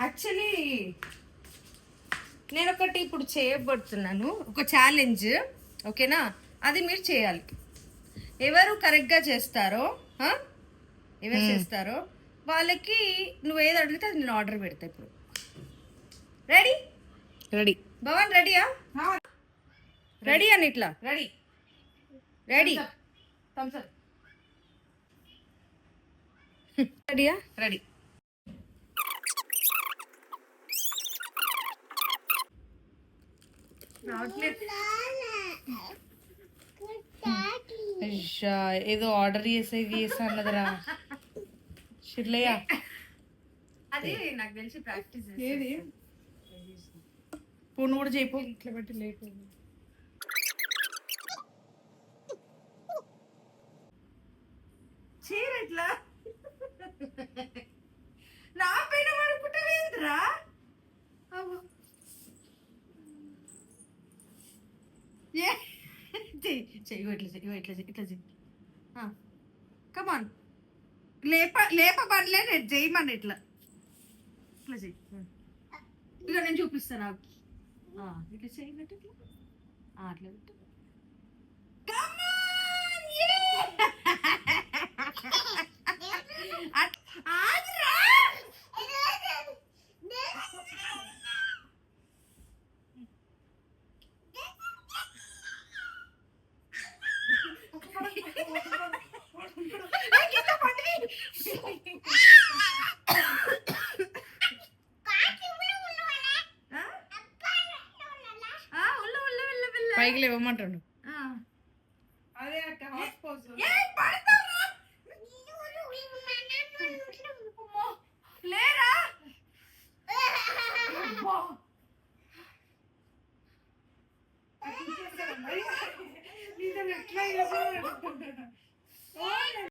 Actually నేను ఒకటి ఇప్పుడు చేయబడుతున్నాను, ఒక ఛాలెంజ్. ఓకేనా? అది మీరు చేయాలి. ఎవరు కరెక్ట్గా చేస్తారో ఎవరు చేస్తారో వాళ్ళకి నువ్వు ఏది అడిగితే అది నేను ఆర్డర్ పెడతా. ఇప్పుడు రెడీ? రెడీ. భవన్ రెడీయా? రెడీ అని ఇట్లా రెడీ రెడీ రెడీయా? రెడీ. ఏదో ఆర్డర్ చేసా అన్నదిరా షిర్లయ్య. అది నాకు తెలిసి ప్రాక్టీస్. ఏది పూను కూడా చేయిపో. ఇట్లా బట్టి లేట్ చీర ఇట్లా నా పైన పడుకుంటా. చెయ్యి ఇట్లా చెయ్యి. కమాన్, లేప పడలే, నేను చేయమని ఇట్లా చెయ్యి. ఇక నేను చూపిస్తాను నాకు. ఇట్లా చేయనట్టు ఇట్లా అట్లా పెట్టు. పైకి లేవమంటాడు. అదే లేరా